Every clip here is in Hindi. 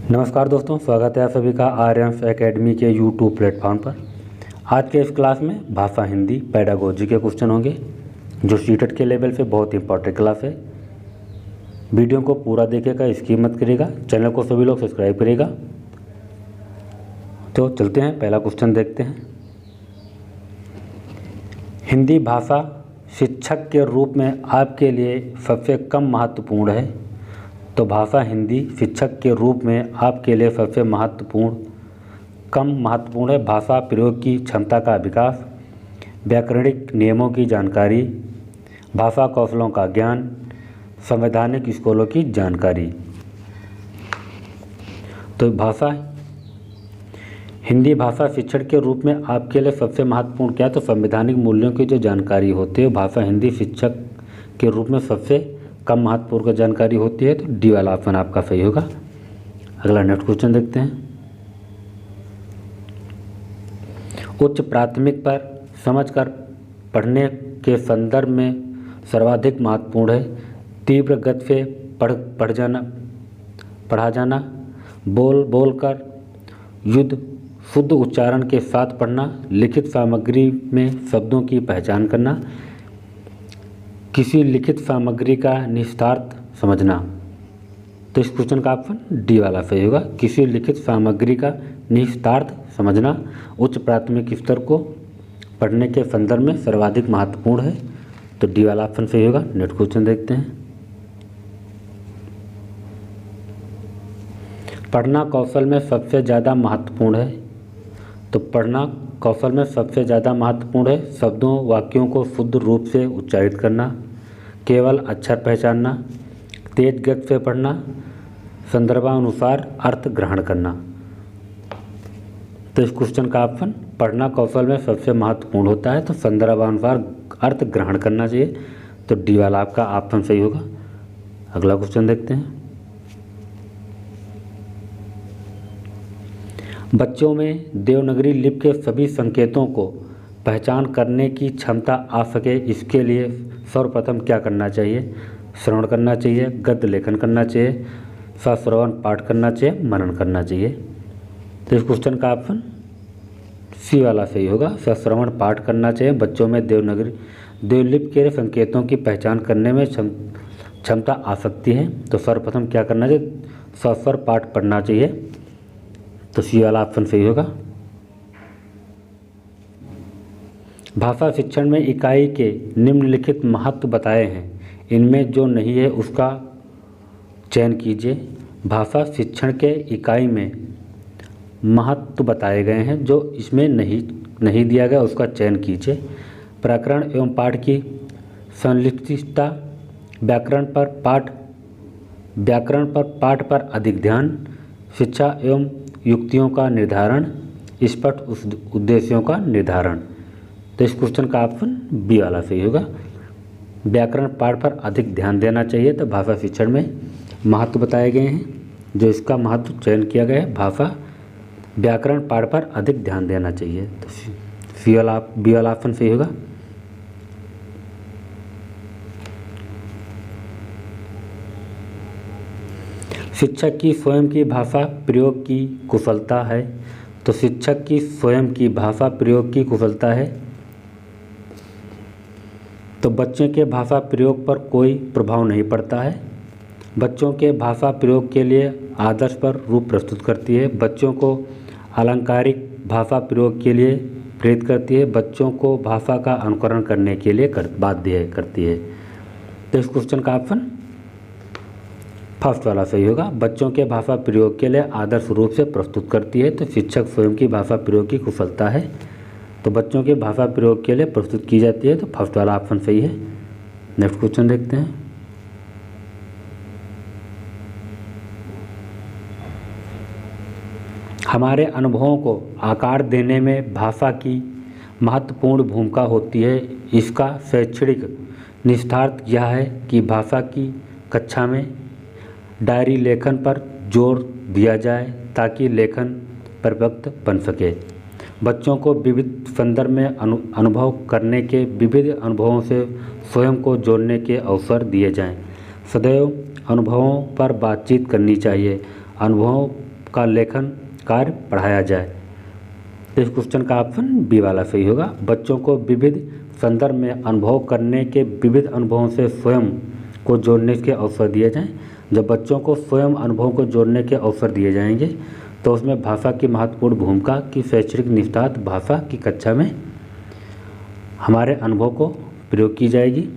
नमस्कार दोस्तों, स्वागत है आप सभी का आर्यंस एकेडमी के यूट्यूब प्लेटफॉर्म पर। आज के इस क्लास में भाषा हिंदी पेडागोजी के क्वेश्चन होंगे जो सीटेट के लेवल पे बहुत इंपॉर्टेंट क्लास है। वीडियो को पूरा देखिएगा, स्किप मत करिएगा। चैनल को सभी लोग सब्सक्राइब करिएगा। तो चलते हैं, पहला क्वेश्चन देखते हैं। हिंदी भाषा शिक्षक के रूप में आपके लिए सबसे कम महत्वपूर्ण है। तो भाषा हिंदी शिक्षक के रूप में आपके लिए सबसे कम महत्वपूर्ण है। भाषा प्रयोग की क्षमता का विकास, व्याकरणिक नियमों की जानकारी, भाषा कौशलों का ज्ञान, संवैधानिक स्कूलों की जानकारी। तो भाषा हिंदी भाषा शिक्षण के रूप में आपके लिए सबसे महत्वपूर्ण क्या है? तो संवैधानिक मूल्यों की जो जानकारी होती है भाषा हिंदी शिक्षक के रूप में सबसे कम महत्वपूर्ण जानकारी होती है। तो डी वाला ऑप्शन आपका सही होगा। अगला नेक्स्ट क्वेश्चन देखते हैं। उच्च प्राथमिक पर समझकर पढ़ने के संदर्भ में सर्वाधिक महत्वपूर्ण है। तीव्र गति से पढ़ा जाना, बोल कर शुद्ध उच्चारण के साथ पढ़ना, लिखित सामग्री में शब्दों की पहचान करना, किसी लिखित सामग्री का निहितार्थ समझना। तो इस क्वेश्चन का ऑप्शन डी वाला सही होगा। किसी लिखित सामग्री का निहितार्थ समझना उच्च प्राथमिक स्तर को पढ़ने के संदर्भ में सर्वाधिक महत्वपूर्ण है। तो डी वाला ऑप्शन सही होगा। नेक्स्ट क्वेश्चन देखते हैं। पढ़ना कौशल में सबसे ज़्यादा महत्वपूर्ण है। तो पढ़ना कौशल में सबसे ज़्यादा महत्वपूर्ण है शब्दों वाक्यों को शुद्ध रूप से उच्चारित करना, केवल अक्षर पहचानना, तेज गति से पढ़ना, संदर्भानुसार अर्थ ग्रहण करना। तो इस क्वेश्चन का ऑप्शन पढ़ना कौशल में सबसे महत्वपूर्ण होता है तो संदर्भानुसार अर्थ ग्रहण करना चाहिए। तो डी वाला आपका ऑप्शन सही होगा। अगला क्वेश्चन देखते हैं। बच्चों में देवनागरी लिपि के सभी संकेतों को पहचान करने की क्षमता आ सके, इसके लिए सर्वप्रथम क्या करना चाहिए? श्रवण करना चाहिए, गद्य लेखन करना चाहिए, सश्रवण पाठ करना चाहिए, मनन करना चाहिए। तो इस क्वेश्चन का ऑप्शन सी वाला सही होगा। सश्रवण पाठ करना चाहिए। बच्चों में देवलिपि के संकेतों की पहचान करने में क्षमता आ सकती है तो सर्वप्रथम क्या करना चाहिए? सस्वर पाठ पढ़ना चाहिए। तो सी वाला ऑप्शन सही होगा। भाषा शिक्षण में इकाई के निम्नलिखित महत्व बताए हैं, इनमें जो नहीं है उसका चयन कीजिए। भाषा शिक्षण के इकाई में महत्व बताए गए हैं, जो इसमें नहीं दिया गया उसका चयन कीजिए। प्रकरण एवं पाठ की संलिप्तता, व्याकरण पर पाठ पर अधिक ध्यान, शिक्षा एवं युक्तियों का निर्धारण, स्पष्ट उद्देश्यों का निर्धारण। तो इस क्वेश्चन का ऑप्शन बी वाला सही होगा। व्याकरण पाठ पर अधिक ध्यान देना चाहिए। तो भाषा शिक्षण में महत्व बताए गए हैं, जो इसका महत्व चयन किया गया है भाषा व्याकरण पाठ पर अधिक ध्यान देना चाहिए। तो बी वाला ऑप्शन सही होगा। शिक्षक की स्वयं की भाषा प्रयोग की कुशलता है। तो शिक्षक की स्वयं की भाषा प्रयोग की कुशलता है तो बच्चे के भाषा प्रयोग पर कोई प्रभाव नहीं पड़ता है। बच्चों के भाषा प्रयोग के लिए आदर्श पर रूप प्रस्तुत करती है। बच्चों को अलंकारिक भाषा प्रयोग के लिए प्रेरित करती है। बच्चों को भाषा का अनुकरण करने के लिए बाध्य करती है। तो इस क्वेश्चन का ऑप्शन फर्स्ट वाला सही होगा। बच्चों के भाषा प्रयोग के लिए आदर्श रूप से प्रस्तुत करती है। तो शिक्षक स्वयं की भाषा प्रयोग की कुशलता है तो बच्चों के भाषा प्रयोग के लिए प्रस्तुत की जाती है। तो फर्स्ट वाला ऑप्शन सही है। नेक्स्ट क्वेश्चन देखते हैं। हमारे अनुभवों को आकार देने में भाषा की महत्वपूर्ण भूमिका होती है। इसका शैक्षणिक निहितार्थ यह है कि भाषा की कक्षा में डायरी लेखन पर जोर दिया जाए ताकि लेखन परिपक्व बन सके। बच्चों को विविध संदर्भ में अनुभव करने के विविध अनुभवों से स्वयं को जोड़ने के अवसर दिए जाएं। सदैव अनुभवों पर बातचीत करनी चाहिए। अनुभवों का लेखन कार्य पढ़ाया जाए। तो इस क्वेश्चन का ऑप्शन बी वाला सही होगा। बच्चों को विविध संदर्भ में अनुभव करने के विविध अनुभवों से स्वयं को जोड़ने के अवसर दिए जाएं। जब बच्चों को स्वयं अनुभव को जोड़ने के अवसर दिए जाएंगे तो उसमें भाषा की महत्वपूर्ण भूमिका की शैक्षणिक निष्ठात भाषा की कक्षा में हमारे अनुभव को प्रयोग की जाएगी।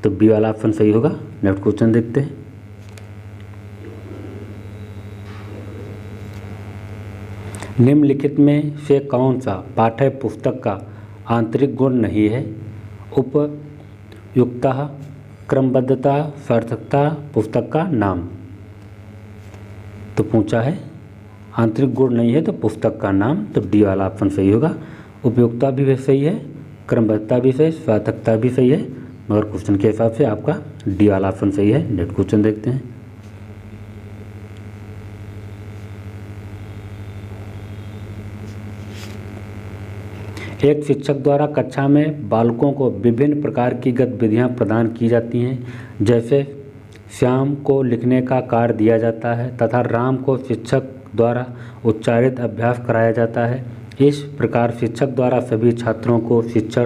तो बी वाला ऑप्शन सही होगा। नेक्स्ट क्वेश्चन देखते हैं। निम्नलिखित में से कौन सा पाठ्य पुस्तक का आंतरिक गुण नहीं है? उपयुक्तता, क्रमबद्धता, सार्थकता, पुस्तक का नाम। तो पूछा है आंतरिक गुण नहीं है तो पुस्तक का नाम। तो डी वाला ऑप्शन सही होगा। उपयुक्तता भी सही है, क्रमबद्धता भी सही, सार्थकता भी सही है, मगर क्वेश्चन के हिसाब से आपका डी वाला ऑप्शन सही है। नेक्स्ट क्वेश्चन देखते हैं। एक शिक्षक द्वारा कक्षा में बालकों को विभिन्न प्रकार की गतिविधियां प्रदान की जाती हैं, जैसे श्याम को लिखने का कार्य दिया जाता है तथा राम को शिक्षक द्वारा उच्चारित अभ्यास कराया जाता है। इस प्रकार शिक्षक द्वारा सभी छात्रों को शिक्षण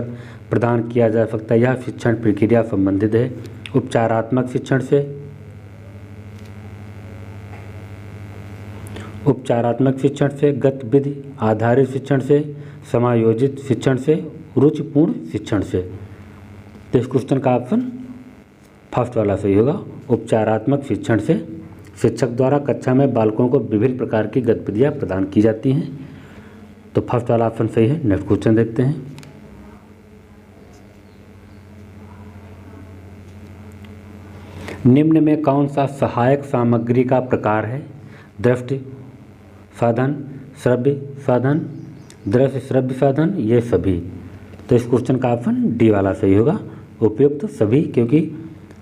प्रदान किया जा सकता है। यह शिक्षण प्रक्रिया संबंधित है उपचारात्मक शिक्षण से, गतिविधि आधारित शिक्षण से, समायोजित शिक्षण से, रुचिपूर्ण शिक्षण से। तो इस क्वेश्चन का ऑप्शन फर्स्ट वाला सही होगा। उपचारात्मक शिक्षण से शिक्षक द्वारा कक्षा में बालकों को विभिन्न प्रकार की गतिविधियां प्रदान की जाती हैं। तो फर्स्ट वाला ऑप्शन सही है। नेक्स्ट क्वेश्चन देखते हैं। निम्न में कौन सा सहायक सामग्री का प्रकार है? दृष्टि साधन, श्रव्य साधन, दृश्य श्रव्य साधन, ये सभी। तो इस क्वेश्चन का ऑप्शन डी वाला सही होगा। उपयुक्त सभी, क्योंकि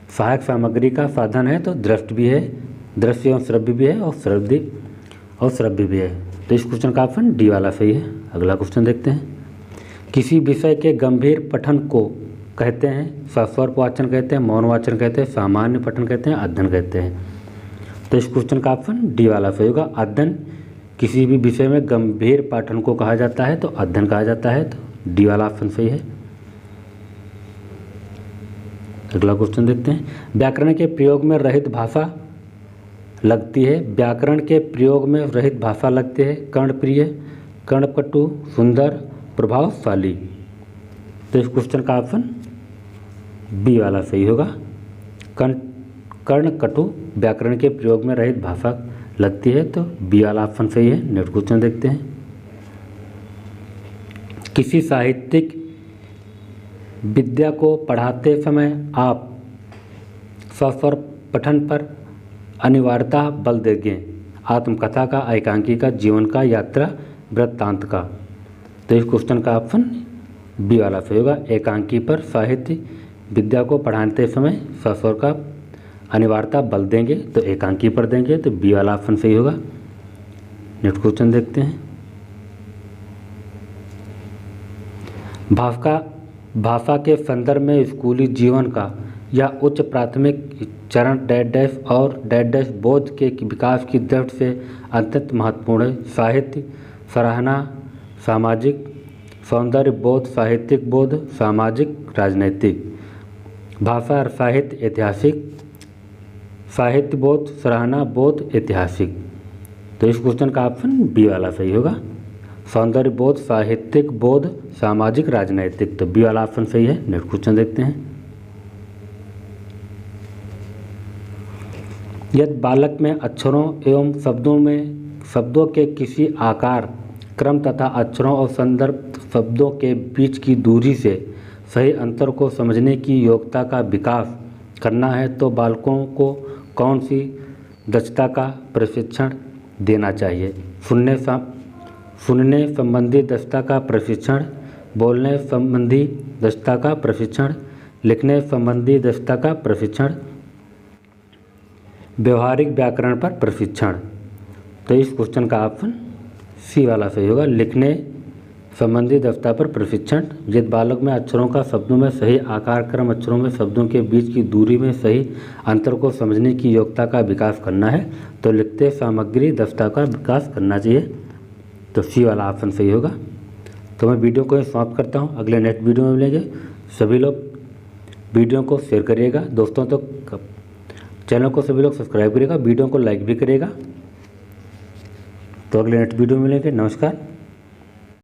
सहायक सामग्री का साधन है तो दृष्टि भी है, दृश्य एवं श्रव्य भी है, और श्रव्य भी है। तो इस क्वेश्चन का ऑप्शन डी वाला सही है। अगला क्वेश्चन देखते हैं। किसी विषय के गंभीर पठन को कहते हैं सस्वर वाचन कहते हैं, मौन वाचन कहते हैं, सामान्य पठन कहते हैं, अध्ययन कहते हैं। तो इस क्वेश्चन का ऑप्शन डी वाला सही होगा। अध्ययन किसी भी विषय में गंभीर पाठन को कहा जाता है तो अध्ययन कहा जाता है। तो डी वाला ऑप्शन सही है। अगला क्वेश्चन देखते हैं। व्याकरण के प्रयोग में रहित भाषा लगती है। व्याकरण के प्रयोग में रहित भाषा लगती है कर्णप्रिय, कर्णकटु, सुंदर, प्रभावशाली। तो इस क्वेश्चन का ऑप्शन बी वाला सही होगा। कर्णकटु व्याकरण के प्रयोग में रहित भाषा लगती है, तो बी वाला ऑप्शन सही है। नेक्स्ट क्वेश्चन देखते हैं। किसी साहित्यिक विद्या को पढ़ाते समय आप सस्वर पठन पर अनिवार्यता बल देंगे। आत्मकथा का, एकांकी का, जीवन का, यात्रा वृत्तांत का। तो इस क्वेश्चन का ऑप्शन बी वाला सही होगा। एकांकी पर साहित्य विद्या को पढ़ाते समय सस्वर का अनिवार्यता बल देंगे तो एकांकी पर देंगे, तो बी वाला ऑप्शन सही होगा। नेक्स्ट क्वेश्चन देखते हैं। भाषा के संदर्भ में स्कूली जीवन का या उच्च प्राथमिक चरण डैश और डैश बोध के विकास की दृष्टि से अत्यंत महत्वपूर्ण है। साहित्य सराहना, सामाजिक सौंदर्य बोध, साहित्यिक बोध, सामाजिक राजनैतिक। भाषा और साहित्य ऐतिहासिक, साहित्य बोध, सराहना बोध, ऐतिहासिक। तो इस क्वेश्चन का ऑप्शन बी वाला सही होगा। सौंदर्य बोध, साहित्यिक बोध, सामाजिक राजनैतिक। तो बी वाला ऑप्शन सही है। नेक्स्ट क्वेश्चन देखते हैं। यदि बालक में अक्षरों एवं शब्दों के किसी आकार, क्रम तथा अक्षरों और संदर्भ शब्दों के बीच की दूरी से सही अंतर को समझने की योग्यता का विकास करना है तो बालकों को कौन सी दक्षता का प्रशिक्षण देना चाहिए? सुनने संबंधी दक्षता का प्रशिक्षण, बोलने संबंधी दक्षता का प्रशिक्षण, लिखने संबंधी दक्षता का प्रशिक्षण, व्यवहारिक व्याकरण पर प्रशिक्षण। तो इस क्वेश्चन का ऑप्शन सी वाला सही होगा। लिखने संबंधी दस्ता पर प्रशिक्षण। जिस बालक में अक्षरों का शब्दों में सही आकार क्रम, अक्षरों में शब्दों के बीच की दूरी में सही अंतर को समझने की योग्यता का विकास करना है तो लिखते सामग्री दस्ता का विकास करना चाहिए। तो सी वाला ऑप्शन सही होगा। तो मैं वीडियो को समाप्त करता हूँ, अगले नेक्स्ट वीडियो में मिलेंगे। सभी लोग वीडियो को शेयर करिएगा दोस्तों तक, चैनल को सभी लोग सब्सक्राइब करिएगा, वीडियो को लाइक भी करिएगा। तो अगले नेक्स्ट वीडियो में मिलेंगे। नमस्कार।